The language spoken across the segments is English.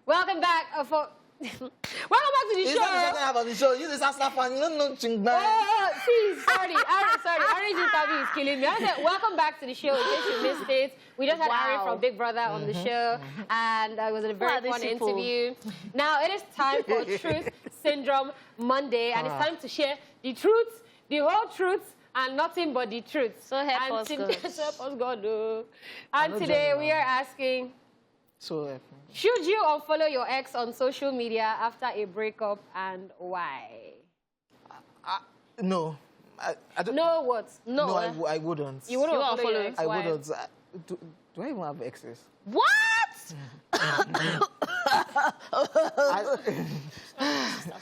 Welcome back welcome back to the show. It's not the second half of the show. You just ask that fun. You don't know Chingban. See, sorry. Orange interview is killing me. I said, welcome back to the show. In case you missed it, we just had Aaron from Big Brother on the show, and it was a very fun interview. Now it is time for Truth Syndrome Monday, and it's time to share the truth, the whole truth, and nothing but the truth. So help us God. So help us God. And today we are asking, should you unfollow your ex on social media after a breakup, and why? No. I don't. No what? No, I wouldn't. You wouldn't unfollow your ex? I wouldn't. Do I even have exes? What?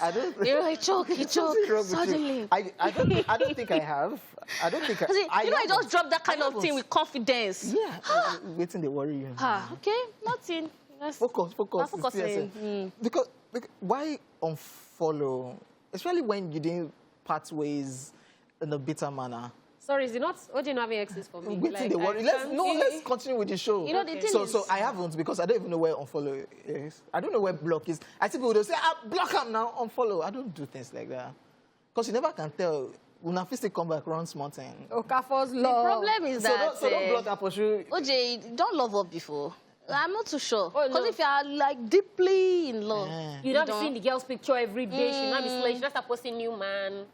I don't. You're like choke suddenly. I don't think I have. I don't think I just dropped that kind of thing with confidence. Yeah. Waiting they worry you. Okay, nothing. Focus. Focusing. Because why unfollow? Especially when you didn't part ways in a bitter manner. Sorry, is it not OJ not having exes for me? Waiting they worry. Let's continue with the show. You know the thing so I haven't, because I don't even know where unfollow is. I don't know where block is. I see people will say, block him now, unfollow. I don't do things like that. Because you never can tell. Una still come back around small thing. Okafor's The law. problem is that So don't block her for sure. OJ, don't love up before. I'm not too sure. Oh, Because no. if you are like deeply in love, You don't be seeing the girl's picture every day. She not be slave. She not start posting new man.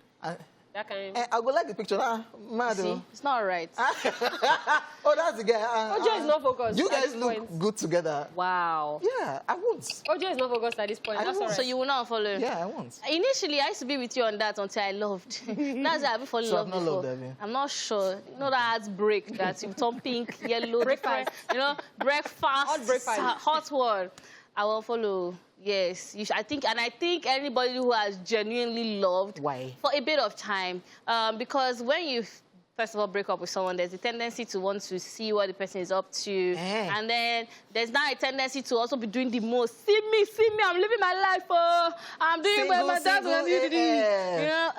That kind. I go like the picture. Mad. see, it's not right. Oh, that's the guy. OJ is not focused. You at guys this look point. good together. Wow. Yeah, I won't. OJ is not focused at this point. That's all right. So you will not follow? Yeah, I won't. Initially, I used to be with you on that until I loved. That's why I fall in So love I've not before. loved Evan. I'm not sure. You know that heartbreak that you turn pink, yellow, Breakfast. different, you know, breakfast, Hot breakfast. hot one. I will follow. Yes, I think anybody who has genuinely loved for a bit of time, because when you first of all break up with someone, there's a tendency to want to see what the person is up to, and then there's now a tendency to also be doing the most. See me, I'm living my life. I'm doing what my dad will do. You know,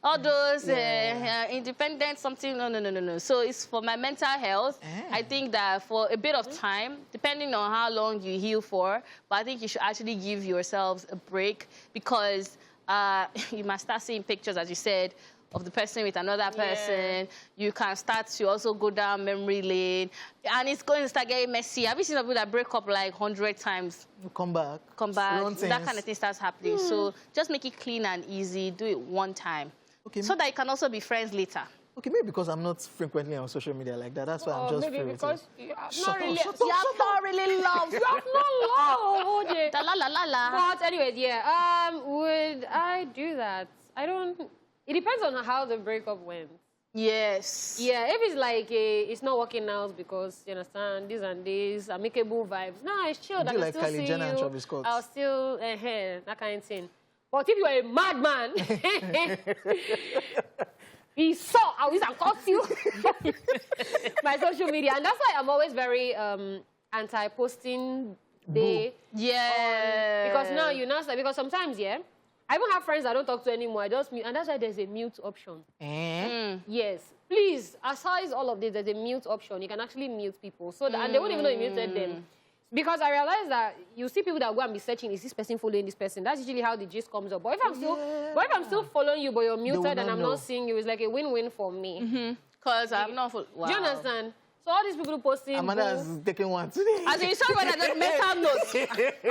all those independent something. No. So it's for my mental health. I think that for a bit of time, depending on how long you heal for, but I think you should actually give yourselves a break, because you must start seeing pictures, as you said, of the person with another person. You can start to also go down memory lane, and it's going to start getting messy. Have you seen people that break up like 100 times? Come back. That kind of thing starts happening. So just make it clean and easy. Do it one time. Okay. So that you can also be friends later. Okay, maybe because I'm not frequently on social media like that. That's why I'm just maybe because you have not really, You have not really loved. you have not loved OJ. La. But anyway, would I do that? I don't. It depends on how the breakup went. Yes. Yeah, if it's like it's not working out because, you understand, this and this, amicable vibes. No, it's chill. Do you like Kylie Jenner and Travis Scott? I'll still, that kind of thing. But if you are a madman, he saw how he's caught you my social media. And that's why I'm always very anti-posting day. Yeah. Because now, you know, because sometimes, I even have friends I don't talk to anymore. I just mute, and that's why there's a mute option. Yes. Please, aside all of this, there's a mute option. You can actually mute people. So that, and they won't even know you muted them. Because I realize that you see people that go and be searching, is this person following this person? That's usually how the gist comes up. But if I'm still following you, but you're muted and I'm not seeing you, it's like a win-win for me. Because I'm not... Wow. Do you understand? So all these people posting... Amanda's taking one today. As in, sorry, but I don't mental notes.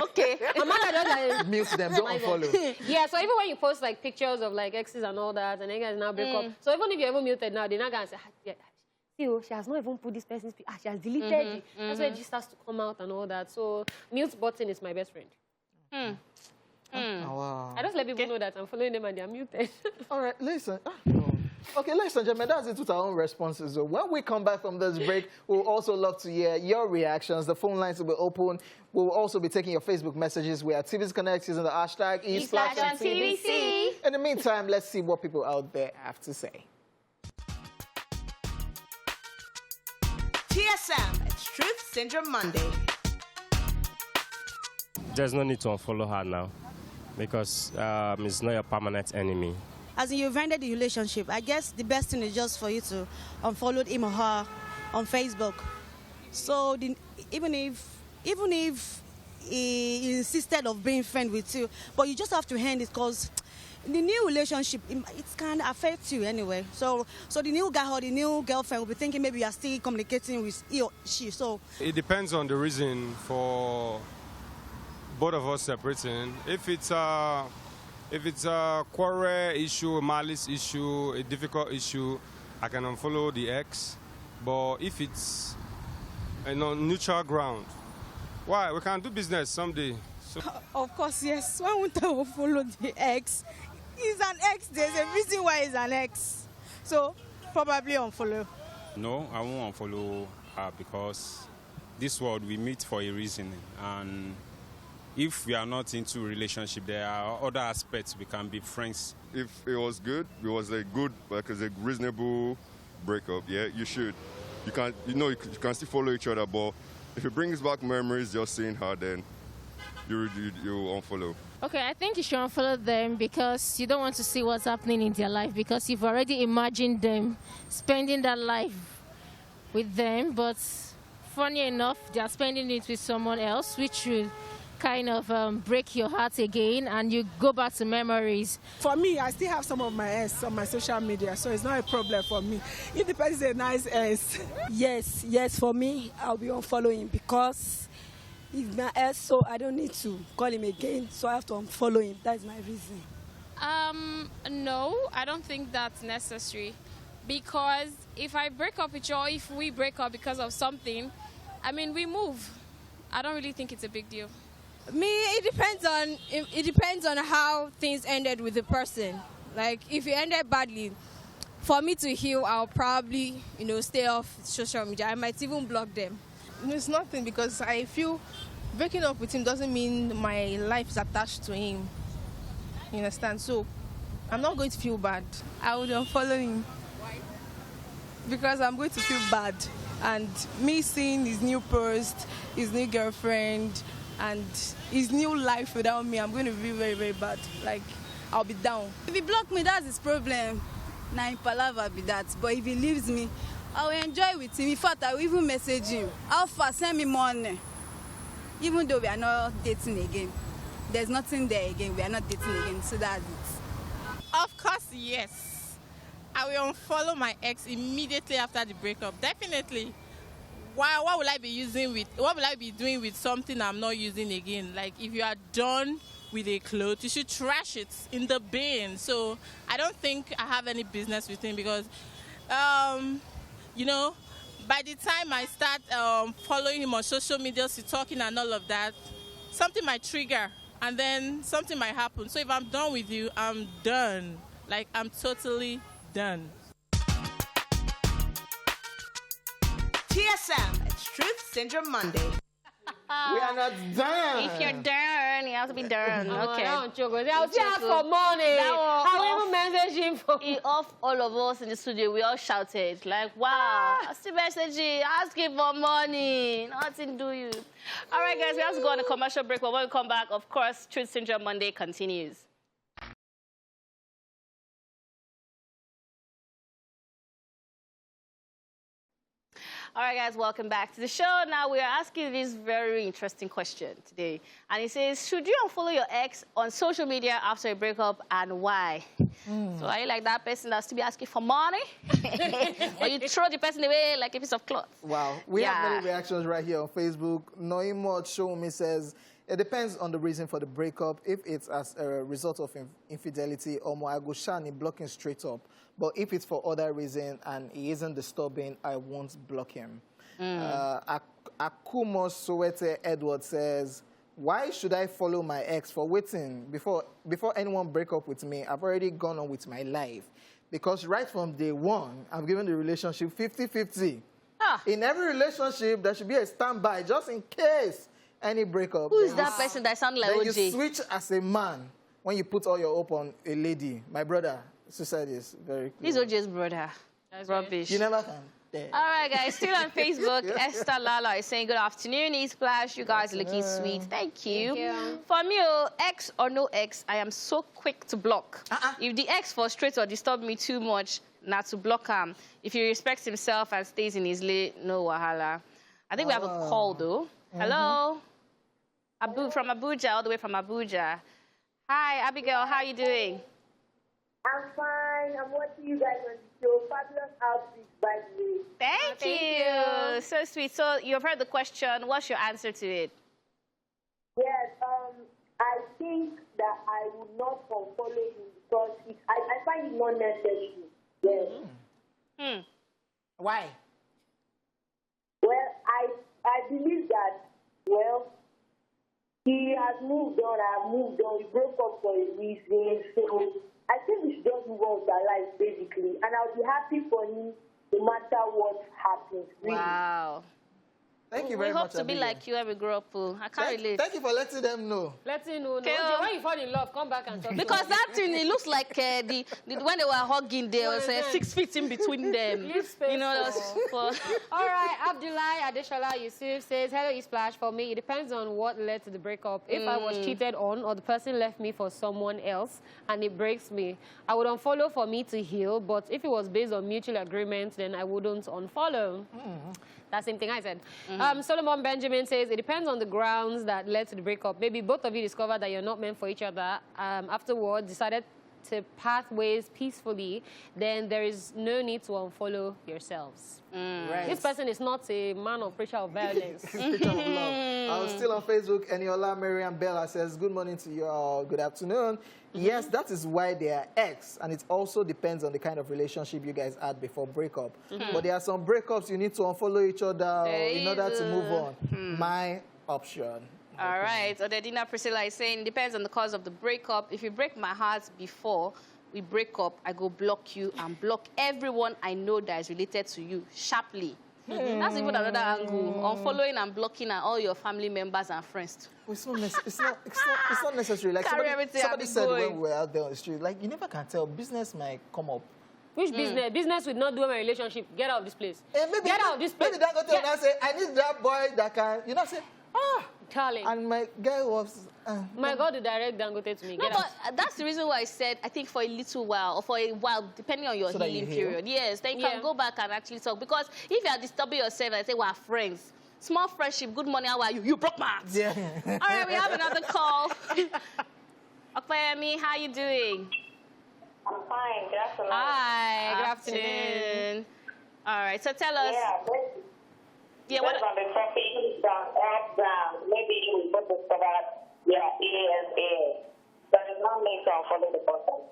Okay. Amanda does like... Mute them, don't unfollow. Yeah, so even when you post like pictures of like exes and all that, and then guys now break up. So even if you're even muted now, they're not going to say, she has not even put this person's picture. She has deleted it. That's why it just starts to come out and all that. So mute button is my best friend. Wow. I just let people know that I'm following them and they're muted. All right, listen. Okay, ladies and gentlemen, that's it with our own responses. So when we come back from this break, we'll also love to hear your reactions. The phone lines will be open. We'll also be taking your Facebook messages. We are TV's Connect using the hashtag ESplashOnTVC. In the meantime, let's see what people out there have to say. TSM, it's Truth Syndrome Monday. There's no need to unfollow her now because it's not your permanent enemy. As in, you've ended the relationship, I guess the best thing is just for you to unfollow him or her on Facebook. So even if he insisted of being friends with you, but you just have to end it because the new relationship, it can affect you anyway. So the new guy or the new girlfriend will be thinking maybe you are still communicating with he or she. So it depends on the reason for both of us separating. If it's a quarrel issue, a malice issue, a difficult issue, I can unfollow the ex. But if it's neutral ground, why? We can do business someday. So. Of course, yes. Why won't I unfollow the ex? He's an ex. There's a reason why he's an ex. So probably unfollow. No, I won't unfollow her because this world we meet for a reason, and if we are not into relationship, there are other aspects we can be friends. If it was good, it was a reasonable breakup. Yeah, you should. You can still follow each other, but if it brings back memories, just seeing her, then you unfollow. Okay, I think you should unfollow them because you don't want to see what's happening in their life because you've already imagined them spending that life with them, but funny enough, they are spending it with someone else, which will kind of break your heart again, and you go back to memories. For me, I still have some of my ex on my social media, so it's not a problem for me. If the person is a nice ex. Yes, for me, I'll be unfollowing because he's my ex, so I don't need to call him again, so I have to unfollow him. That's my reason. No, I don't think that's necessary because if I break up with you or if we break up because of something, I mean, we move. I don't really think it's a big deal. Me, it depends on how things ended with the person. Like if it ended badly, for me to heal, I'll probably stay off social media. I might even block them. It's nothing because I feel breaking up with him doesn't mean my life is attached to him. You understand? So I'm not going to feel bad. I would unfollow him. Why? Because I'm going to feel bad. And me seeing his new post, his new girlfriend, and his new life without me, I'm going to be very, very bad. Like, I'll be down. If he block me, that's his problem. Now in Palava be that. But if he leaves me, I will enjoy with him. In fact, I will even message him. How far? Send me money. Even though we are not dating again. There's nothing there again. We are not dating again. So that's it. Of course, yes. I will unfollow my ex immediately after the breakup. Definitely. What will I be doing with something I'm not using again? Like if you are done with a cloth, you should trash it in the bin. So I don't think I have any business with him because by the time I start following him on social media, talking and all of that, something might trigger and then something might happen. So if I'm done with you, I'm done. Like I'm totally done. TSM, it's Truth Syndrome Monday. We are not done. If you're done, you have to be done. Okay. I'll still ask for money. I will even message him for. He off all of us in the studio. We all shouted like, "Wow!" I still messaging, asking for money. Nothing do you. All right, guys, we have to go on a commercial break. But when we come back, of course, Truth Syndrome Monday continues. All right, guys, welcome back to the show. Now we are asking this very interesting question today. And it says, should you unfollow your ex on social media after a breakup and why? So are you like that person that's to be asking for money? Or you throw the person away like a piece of cloth? Wow. We have many reactions right here on Facebook. Noimo Show says, it depends on the reason for the breakup. If it's as a result of infidelity, I go shani blocking straight up. But if it's for other reason and he isn't disturbing, I won't block him. Akumo Sowete Edward says, why should I follow my ex for waiting? Before anyone break up with me, I've already gone on with my life. Because right from day one, I've given the relationship 50-50. In every relationship, there should be a standby just in case any breakup. Who is that person that sounds like OJ? You switch as a man when you put all your hope on a lady. My brother, suicide is very clear. He's OJ's brother. That's rubbish. You never can. Yeah. All right, guys, still on Facebook, Esther Lala is saying, good afternoon, ESplash. You guys are looking sweet. Thank you. For me, ex or no ex, I am so quick to block. If the ex frustrates or disturbs me too much, not to block him. If he respects himself and stays in his lane, no wahala. I think we have a call, though. Hello? From Abuja, all the way from Abuja. Hi, Abigail. How are you doing? I'm fine. I'm watching you guys on the show. Fabulous outfit, by the way. Thank you. So sweet. So you've heard the question. What's your answer to it? Yes. I think that I would not unfollow him because I find it not necessary. Yes. Why? Well, I believe that, well, he has moved on. I've moved on. We broke up for a reason. So I think we should just move on with our lives, basically. And I'll be happy for him no matter what happens. Really. Wow. Thank you very much. We hope to be like you when we grow up. I can't relate. Thank you for letting them know. Letting know. Okay, When you fall in love, come back and talk. Because that thing, it looks like when they were hugging, there was 6 feet in between them. You know, All right, Abdullah Adeshola Yusuf says, hello, ESplash. For me, it depends on what led to the breakup. If I was cheated on or the person left me for someone else and it breaks me, I would unfollow for me to heal. But if it was based on mutual agreement, then I wouldn't unfollow. That same thing I said. Solomon Benjamin says, it depends on the grounds that led to the breakup. Maybe both of you discovered that you're not meant for each other. Afterwards, decided to part ways peacefully. Then there is no need to unfollow yourselves. Right. This person is not a man of pressure of violence. Preacher of love. I was still on Facebook. Eniola Mariam Bella says, good morning to you all. Good afternoon. Yes, that is why they are ex, and it also depends on the kind of relationship you guys had before breakup. But there are some breakups you need to unfollow each other in order to move on. My option. All right. Odedina Priscilla is saying, depends on the cause of the breakup. If you break my heart before we break up, I go block you and block everyone I know that is related to you sharply. That's even another angle. Unfollowing and blocking all your family members and friends. It's not necessary. Like somebody said when we were out there on the street, like, you never can tell. Business might come up. Which business? Business with not doing my relationship. Get out of this place. Get out of this place. Maybe that got and say, I need that boy that can, you know, say, Darling. And my guy was... my God, the direct Dangote to me. No, but that's the reason why I said, I think for a little while, or for a while, depending on your healing period. Yes, then you can go back and actually talk. Because if you are disturbing yourself and say, we're friends, small friendship, good morning, how are you? You broke my heart. Yeah. All right, we have another call. Okpayemi, how are you doing? I'm fine. Good afternoon. Hi, good afternoon. All right, so tell us. What on the topic maybe we both discovered ESA. That is not me to unfollow the person.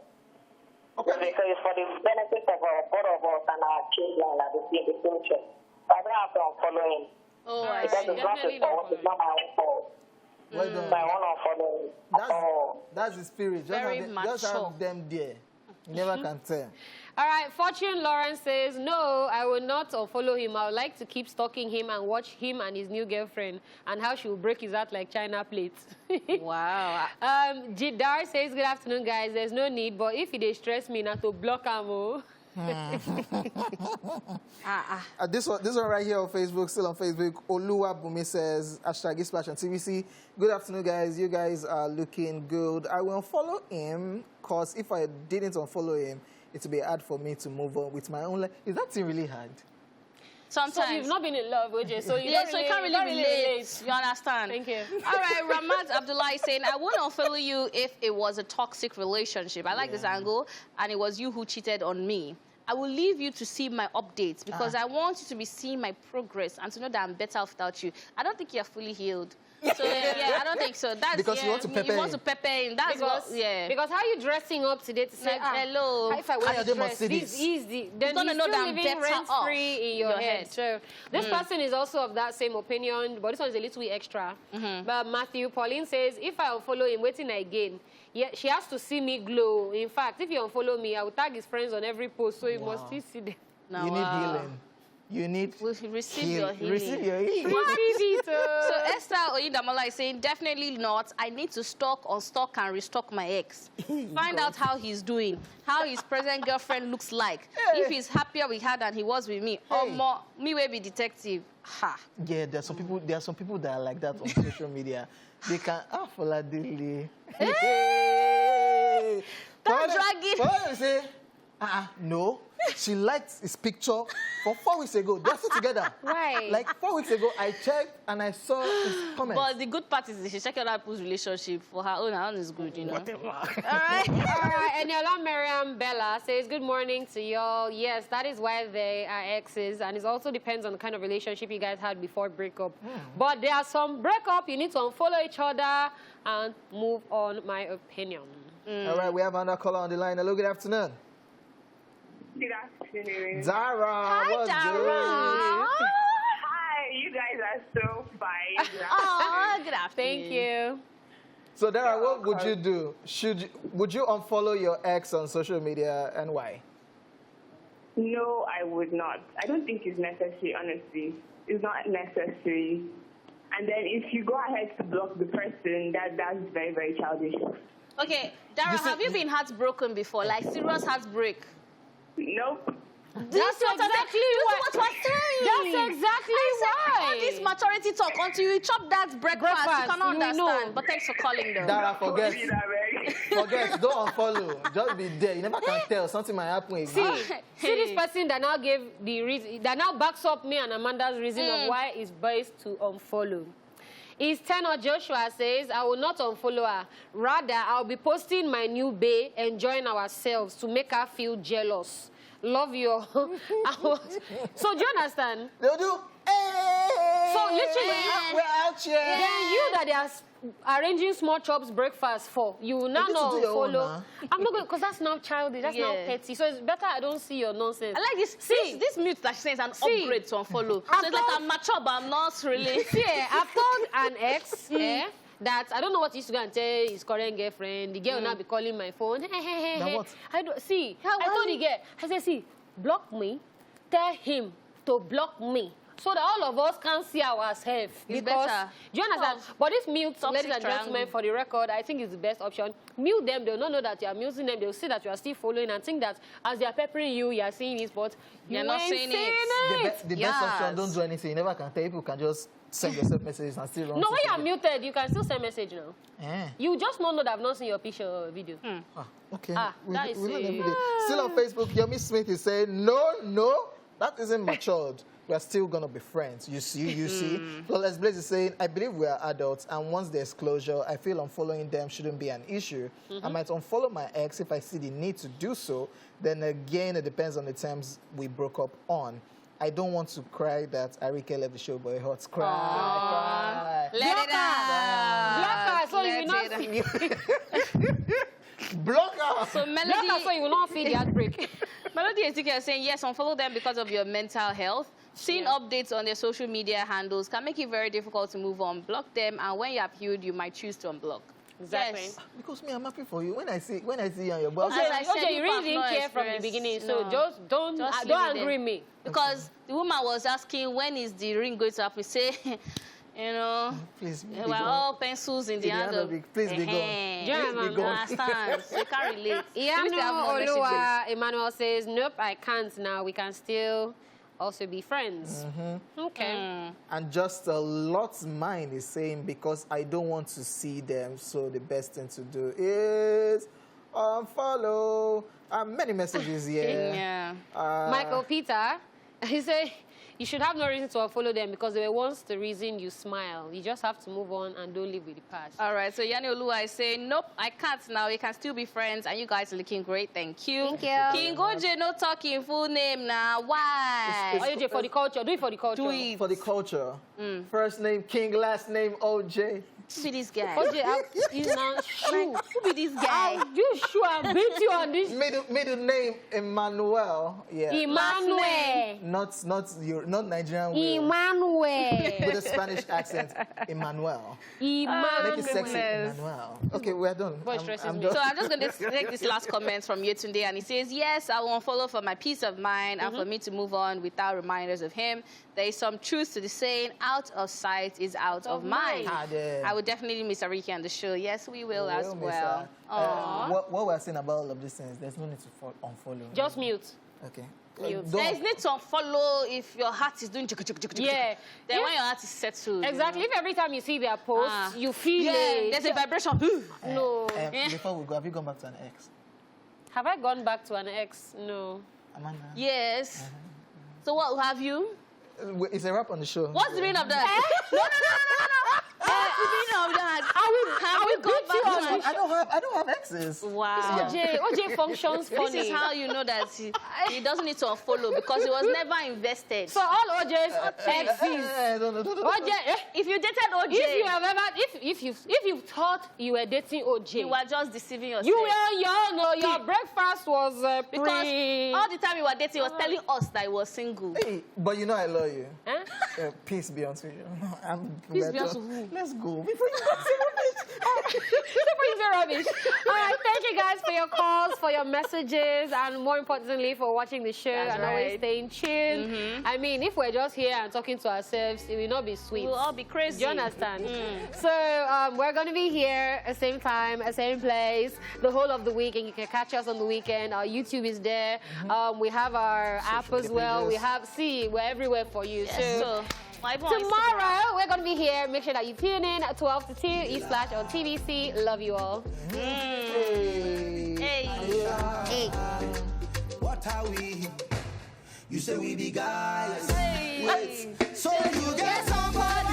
Because it's for the benefit of both of us and our children that we see in the future. So I don't have to unfollow him. Oh, I because see. it's not his fault, it's not my own fault. Well done. So I want to unfollow him. That's the spirit. Just have them there. You never can tell. All right, Fortune Lawrence says, no, I will not unfollow him. I would like to keep stalking him and watch him and his new girlfriend and how she will break his heart like China plates. Wow. Jidar says, good afternoon, guys. There's no need, but if they stress me, not to block him. This one right here on Facebook, still on Facebook. Oluwa Bumi says, #ESplashOnTVC. Good afternoon, guys. You guys are looking good. I will unfollow him because if I didn't unfollow him, it would be hard for me to move on with my own life. Is that thing really hard? Sometimes. So you've not been in love, OJ, so you so you can't really relate. You understand? Thank you. All right, Ramad Abdullah is saying, I won't unfollow you if it was a toxic relationship. I like this angle, and it was you who cheated on me. I will leave you to see my updates because I want you to be seeing my progress and to know that I'm better off without you. I don't think you're fully healed. So, I don't think so. That's, because you want to pepper in. That's because, because how are you dressing up today to say, hello. If I wear this dress, this is easy. Then you're still living rent-free in your head. So this person is also of that same opinion, but this one is a little bit extra. But Matthew Pauline says, if I unfollow him, waiting again. Yeah, she has to see me glow. In fact, if you unfollow me, I will tag his friends on every post, so you must still see them. No, you need healing. You need receive your healing. Receive your healing. So Esther Oyedamola is saying, definitely not. I need to stalk, unstock, and restock my ex. Find out how he's doing, how his present girlfriend looks like. If he's happier with her than he was with me, or more, me will be detective. Ha. Yeah, there are some people that are like that on social media. They can follow daily. Don't drag it. Say, no. she liked his picture for 4 weeks ago. They're still together. Right. Like 4 weeks ago, I checked and I saw his comments. But the good part is she checked other people's relationship for her own. Her own is good, you know. Whatever. All right. All right. And Yola Miriam Bella says, good morning to y'all. Yes, that is why they are exes. And it also depends on the kind of relationship you guys had before breakup. But there are some breakup, you need to unfollow each other and move on, my opinion. All right, we have another caller on the line. Hello, good afternoon. Good afternoon. Dara. Hi, what's Dara. good? Hi, you guys are so fine. Oh, good afternoon. Thank you. So, Dara, what would you do? Would you unfollow your ex on social media, and why? No, I would not. I don't think it's necessary, honestly. It's not necessary. And then if you go ahead to block the person, that's very, very childish. Okay, Dara, have you been heartbroken before? Like serious heartbreak? Nope. That's exactly what we're saying. That's exactly why. All this maturity talk, until you chop that breakfast, you cannot understand. But thanks for calling, though. Dara, forget, don't unfollow. Just be there. You never can tell. Something might happen again. See this person that now gave the reason, that now backs up me and Amanda's reason of why it's best to unfollow. Is Tenor Joshua says, I will not unfollow her. Rather, I'll be posting my new bae, enjoying ourselves to make her feel jealous. Love you. So do you understand? They'll do. Hey, so literally, we're out here. Then you that they are arranging small chops breakfast for, you will now not follow. I'm not going, because that's now childish, that's now petty. So it's better I don't see your nonsense. I like this. This mute that she says an upgrade to unfollow. So it's like I'm mature, but I'm not really. See, I've told an ex that I don't know what he used to go and tell his current girlfriend. The girl will now be calling my phone. Now what? I told the girl, I said, see, block me, tell him to block me, so that all of us can see ourselves. It's because, better. do you understand? But this mute, ladies and gentlemen, for the record, I think is the best option. Mute them, they'll not know that you are muting them, they'll see that you are still following and think that as they are peppering you, you are seeing this, but you're not saying it. The best option, don't do anything. You never can tell. People can just send yourself messages and still run. No, when you are muted, you can still send message now. You just not know that I've not seen your picture or video. Okay. That is Still on Facebook, Yomi Smith is saying, no, that isn't matured. We are still going to be friends. You see. Flawless Blaze is saying, I believe we are adults, and once there's closure, I feel unfollowing them shouldn't be an issue. I might unfollow my ex if I see the need to do so. Then again, it depends on the terms we broke up on. I don't want to cry that Arike left the show, but it hurts. Cry. Let it out. Block her, so you will not see. Block her. So Melody, block her so you will not feel the heartbreak. Melody and Tiki are saying, yes, unfollow them because of your mental health. Seeing updates on their social media handles can make it very difficult to move on. Block them, and when you have healed, you might choose to unblock. Exactly. Yes. Because me, I'm happy for you. When I see you on your boss. Okay, you really didn't care from the beginning, so just don't angry me. Because the woman was asking, when is the ring going to happen? Say, you know, please, we're all pencils in the hand of. Please be gone. Please be gone. Understand? So you can't relate. Emmanuel says, nope, I can't now. We can still also be friends. Okay. And just a lot's mind is saying, because I don't want to see them, so the best thing to do is unfollow. Many messages here. Michael Peter, he said, you should have no reason to unfollow them because they were once the reason you smile. You just have to move on and don't live with the past. All right, so Yani Olua is saying, nope, I can't now. We can still be friends, and you guys are looking great. Thank you. Thank you. King Goje, no talking full name now. Why? OJ, for the culture. Do it for the culture. Do it. For the culture. First name King, last name OJ. Who be this guy? OJ, he's not sure. Who be this guy? You sure I beat you on this? Middle name Emmanuel. Yeah. Emmanuel. Not Nigerian. Emmanuel. With a Spanish accent. Emmanuel. Emmanuel. Make it sexy. Emmanuel. Okay, we're done. I'm done. So I'm just going to take this last comment from Yetunde, and he says, yes, I will unfollow for my peace of mind and for me to move on without reminders of him. There is some truth to the saying, out of sight is out of mind. I would definitely miss Arike on the show. Yes, we will as well. What we're saying about all of these things, there's no need to unfollow. Just mute. Okay. There is need to unfollow if your heart is doing yeah. Then when your heart is settled. Exactly. If every time you see their post, you feel there's a vibration. No. Before we go, have you gone back to an ex? Have I gone back to an ex? No. Amanda. Yes. So what have you? It's a wrap on the show. What's the meaning of that? No. What's the meaning of that? I don't have exes. Wow. OJ functions funny. This is how you know that he doesn't need to unfollow because he was never invested. So all OJ's exes. OJ, if you dated OJ, if you thought you were dating OJ, you were just deceiving yourself. You were young. Your breakfast was because all the time you were dating, he was telling us that he was single. Hey, but you know I love you. Huh? Peace be unto you. Peace be unto who? Let's go. Before you say rubbish. All right, thank you guys for your calls, for your messages, and more importantly, for watching the show always staying tuned. I mean, if we're just here and talking to ourselves, it will not be sweet. We'll all be crazy. Do you understand? So we're going to be here at the same time, same place, the whole of the week, and you can catch us on the weekend. Our YouTube is there. We have our app as well. We're everywhere for you. Yes, so tomorrow, we're going to be here. Make sure that you tune in at 12 to 2, ESplash on TVC. Love you all. Hey. What are we? You say we be guys. Wait. So you get somebody.